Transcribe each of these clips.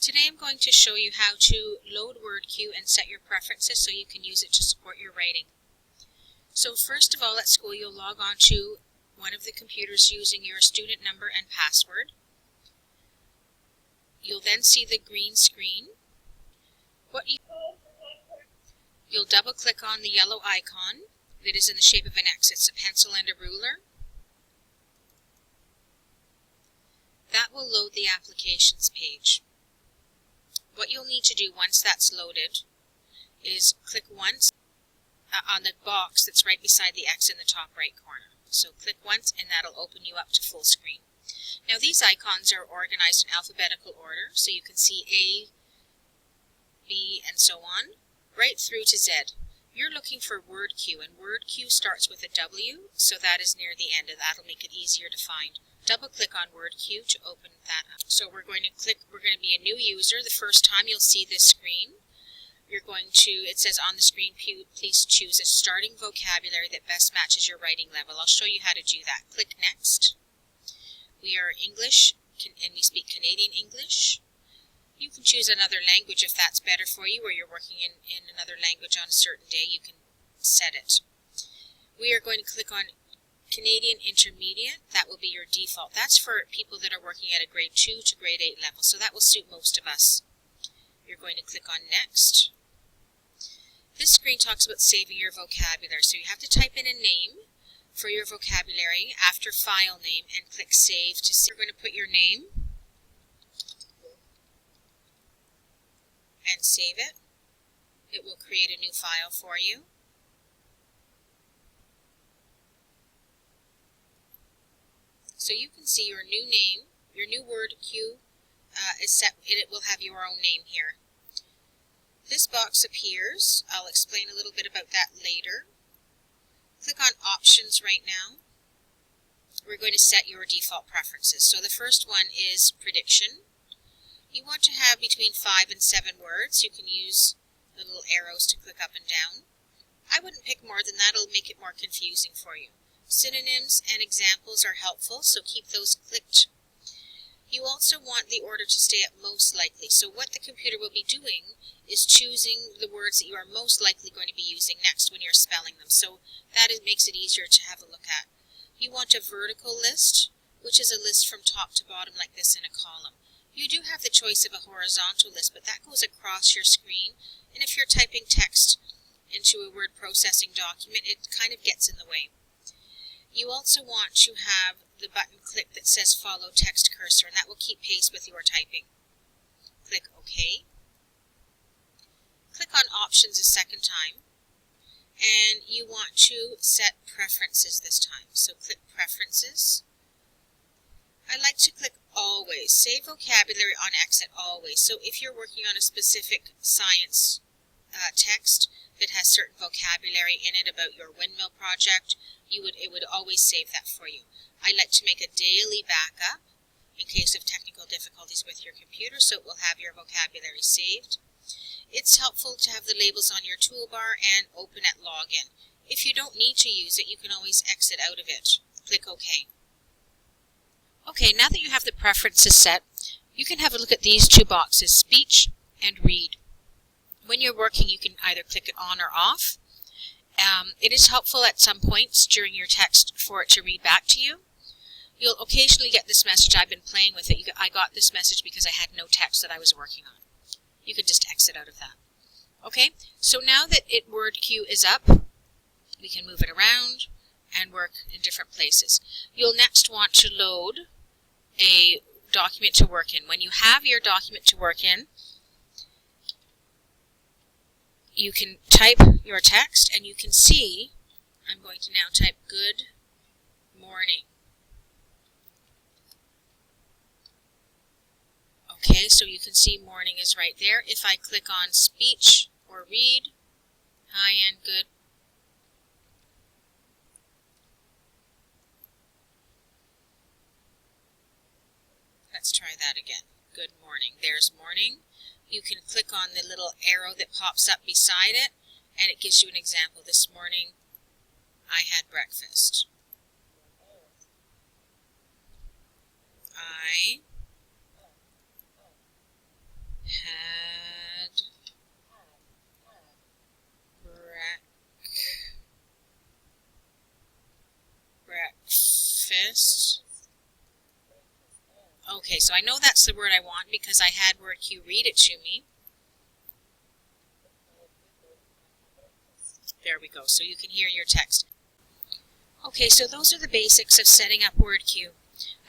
Today I'm going to show you how to load WordQ and set your preferences so you can use it to support your writing. So first of all, at school you'll log on to one of the computers using your student number and password. You'll then see the green screen. You'll double click on the yellow icon that is in the shape of an X. It's a pencil and a ruler. That will load the applications page. What you'll need to do once that's loaded is click once on the box that's right beside the X in the top right corner. So click once and that'll open you up to full screen. Now these icons are organized in alphabetical order, so you can see A, B, and so on, right through to Z. You're looking for WordQ, and WordQ starts with a W, so that is near the end, and that'll make it easier to find. Double click on WordQ to open that up. So we're going to be a new user. The first time you'll see this screen, it says on the screen, please choose a starting vocabulary that best matches your writing level. I'll show you how to do that. Click Next. We are English, and we speak Canadian English. You can choose another language if that's better for you, or you're working in another language on a certain day, you can set it. We are going to click on Canadian Intermediate. That will be your default. That's for people that are working at a grade 2 to grade 8 level, so that will suit most of us. You're going to click on Next. This screen talks about saving your vocabulary, so you have to type in a name for your vocabulary after file name and click Save to see. You're going to put your name and save it. It will create a new file for you. So you can see your new name, your new WordQ is set, and it will have your own name here. This box appears. I'll explain a little bit about that later. Click on Options right now. We're going to set your default preferences. So the first one is prediction. You want to have between 5 and 7 words. You can use the little arrows to click up and down. I wouldn't pick more than that. It'll make it more confusing for you. Synonyms and examples are helpful, so keep those clicked. You also want the order to stay at most likely. So what the computer will be doing is choosing the words that you are most likely going to be using next when you're spelling them. So that makes it easier to have a look at. You want a vertical list, which is a list from top to bottom like this in a column. You do have the choice of a horizontal list, but that goes across your screen, and if you're typing text into a word processing document, it kind of gets in the way. You also want to have the button click that says Follow Text Cursor, and that will keep pace with your typing. Click OK. Click on Options a second time, and you want to set Preferences this time. So click Preferences. I like to click Always. Save vocabulary on X at Always. So if you're working on a specific science text that has certain vocabulary in it about your windmill project, it would always save that for you. I like to make a daily backup in case of technical difficulties with your computer, so it will have your vocabulary saved. It's helpful to have the labels on your toolbar and open at login. If you don't need to use it, you can always exit out of it. Click OK. Okay, now that you have the preferences set, you can have a look at these two boxes, Speech and Read. When you're working, you can either click it on or off. It is helpful at some points during your text for it to read back to you. You'll occasionally get this message. I've been playing with it. I got this message because I had no text that I was working on. You can just exit out of that. Okay, so now that WordQ is up, we can move it around and work in different places. You'll next want to load a document to work in. When you have your document to work in, you can type your text, and you can see, I'm going to now type good morning. Okay, so you can see morning is right there. If I click on speech or read, hi and good. Let's try that again. Good morning. There's morning. You can click on the little arrow that pops up beside it, and it gives you an example. This morning, I had breakfast. I Breakfast. Okay, so I know that's the word I want because I had WordQ read it to me. There we go, so you can hear your text. Okay, so those are the basics of setting up WordQ.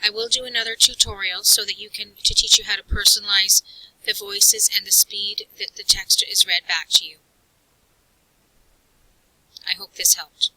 I will do another tutorial to teach you how to personalize the voices and the speed that the text is read back to you. I hope this helped.